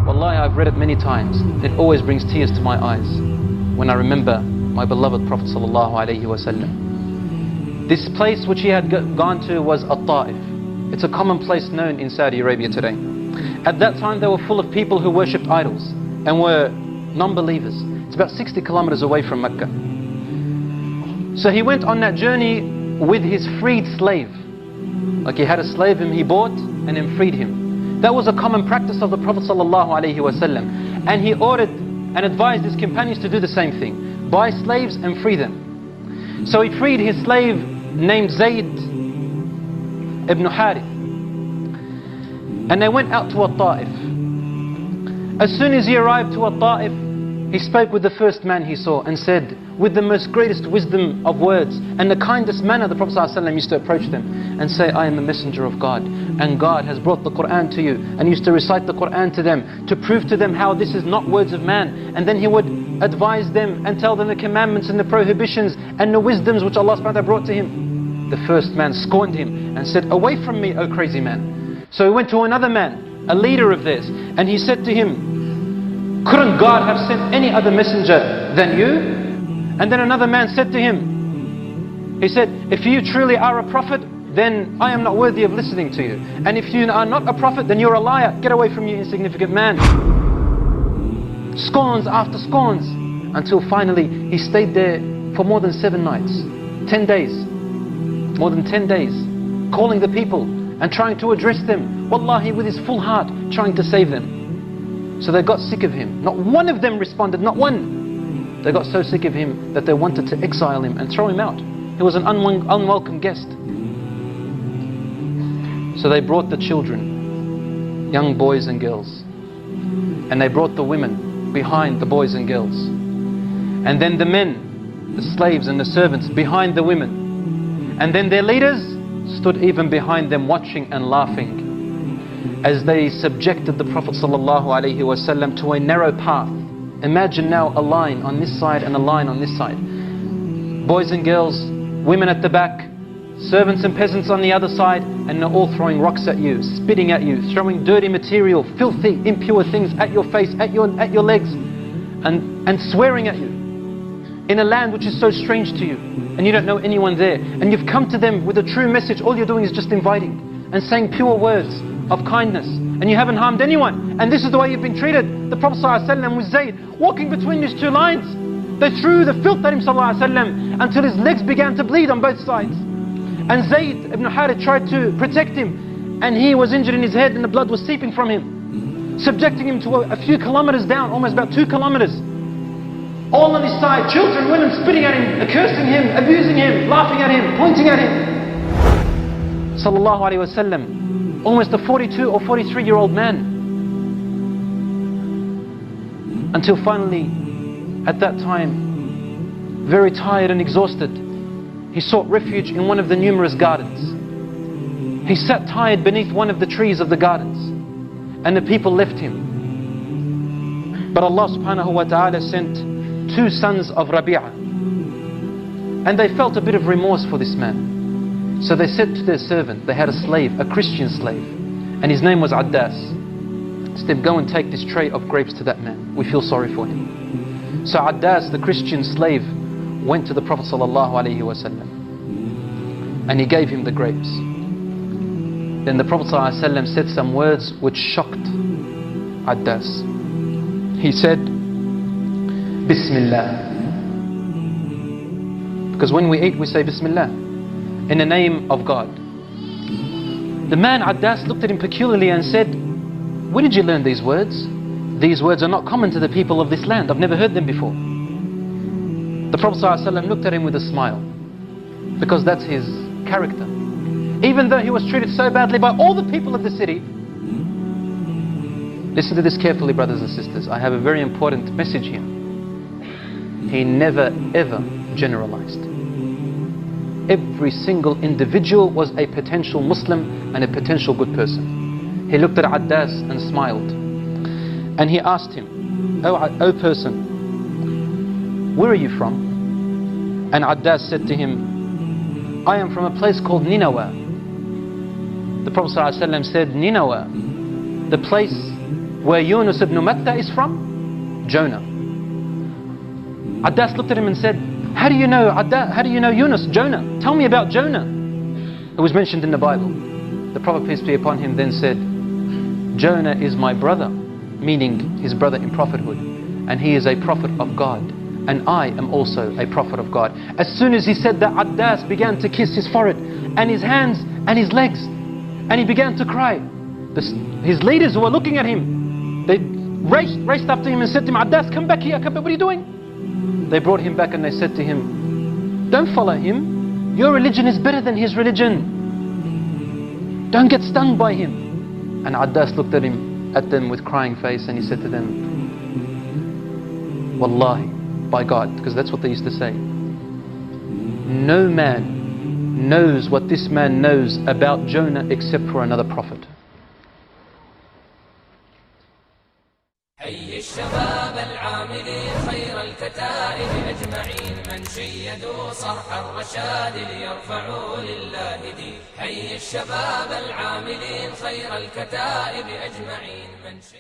Wallahi, I've read it many times. It always brings tears to my eyes when I remember my beloved Prophet sallallahu alaihi wasallam. This place which he had gone to was At-Ta'if. It's a common place known in Saudi Arabia today. At that time they were full of people who worshipped idols and were non-believers. It's about 60 kilometers away from Mecca. So he went on that journey with his freed slave. Like he had a slave whom he bought and then freed him. That was a common practice of the Prophet sallallahu alaihi wasallam. And he ordered and advised his companions to do the same thing. Buy slaves and free them. So he freed his slave named Zayd ibn Harith. And they went out to At-Ta'if. As soon as he arrived to At-Ta'if, he spoke with the first man he saw and said, with the most greatest wisdom of words and the kindest manner, the Prophet ﷺ used to approach them and say, I am the messenger of God, and God has brought the Quran to you, and used to recite the Quran to them to prove to them how this is not words of man. And then he would advise them and tell them the commandments and the prohibitions and the wisdoms which Allah subhanahu wa ta'ala brought to him. The first man scorned him and said, away from me, O crazy man. So he went to another man, a leader of theirs, and he said to him, couldn't God have sent any other messenger than you? And then another man said to him, he said, if you truly are a prophet, then I am not worthy of listening to you. And if you are not a prophet, then you're a liar. Get away from you, insignificant man. Scorns after scorns, until finally he stayed there for more than 7 nights, 10 days, more than 10 days, calling the people and trying to address them, wallahi, with his full heart, trying to save them. So they got sick of him. Not one of them responded, not one. They got so sick of him that they wanted to exile him and throw him out. He was an unwelcome guest. So they brought the children, young boys and girls, and they brought the women behind the boys and girls, and then the men, the slaves and the servants behind the women, and then their leaders stood even behind them watching and laughing as they subjected the Prophet sallallahu alaihi wasallam to a narrow path. Imagine now a line on this side and a line on this side. Boys and girls, women at the back, servants and peasants on the other side, and they're all throwing rocks at you, spitting at you, throwing dirty material, filthy, impure things at your face, at your legs, and swearing at you in a land which is so strange to you, and you don't know anyone there, and you've come to them with a true message. All you're doing is just inviting and saying pure words of kindness, and you haven't harmed anyone, and this is the way you've been treated. The Prophet ﷺ was Zayd, walking between these two lines. They threw the filth at him ﷺ until his legs began to bleed on both sides. And Zayd ibn Harith tried to protect him, and he was injured in his head and the blood was seeping from him, subjecting him to a few kilometers down, almost about 2 kilometers. All on his side, children, women spitting at him, cursing him, abusing him, laughing at him, pointing at him. Sallallahu alaihi wasallam, almost a 42 or 43-year-old man. Until finally, at that time, very tired and exhausted, he sought refuge in one of the numerous gardens. He sat tired beneath one of the trees of the gardens, and the people left him. But Allah subhanahu wa ta'ala sent 2 sons of Rabi'ah, and they felt a bit of remorse for this man. So they said to their servant, they had a slave, a Christian slave, and his name was Addas. Said, go and take this tray of grapes to that man. We feel sorry for him. So Addas, the Christian slave, went to the Prophet sallallahu alaihi wasallam, and he gave him the grapes. Then the Prophet sallallahu alaihi wasallam said some words which shocked Addas. He said, Bismillah. Because when we eat, we say Bismillah, in the name of God. The man Addas looked at him peculiarly and said, where did you learn these words? These words are not common to the people of this land. I've never heard them before. The Prophet ﷺ looked at him with a smile, because that's his character. Even though he was treated so badly by all the people of the city, Listen to this carefully, brothers and sisters. I have a very important message here. He never ever generalized. Every single individual was a potential Muslim and a potential good person. He looked at Addas and smiled. And he asked him, "Oh person, where are you from?" And Addas said to him, "I am from a place called Nineveh." The Prophet ﷺ said, "Nineveh, the place where Yunus ibn Matta is from?" Jonah. Addas looked at him and said, "How do you know Yunus, Jonah? Tell me about Jonah." It was mentioned in the Bible. The Prophet, peace be upon him, then said, "Jonah is my brother," meaning his brother in prophethood, "and he is a prophet of God, and I am also a prophet of God." As soon as he said that, Addas began to kiss his forehead and his hands and his legs, and he began to cry. His leaders who were looking at him, they raced up to him and said to him, "Addas, come back here, what are you doing?" They brought him back and they said to him, "Don't follow him. Your religion is better than his religion. Don't get stung by him." And Addas looked at them with crying face, and he said to them, "Wallahi, by God," because that's what they used to say, "no man knows what this man knows about Jonah except for another prophet." حي الشباب العاملين خير الكتائب أجمعين من شيدوا صرح الرشاد ليرفعوا لله دين. حي الشباب العاملين خير الكتائب أجمعين من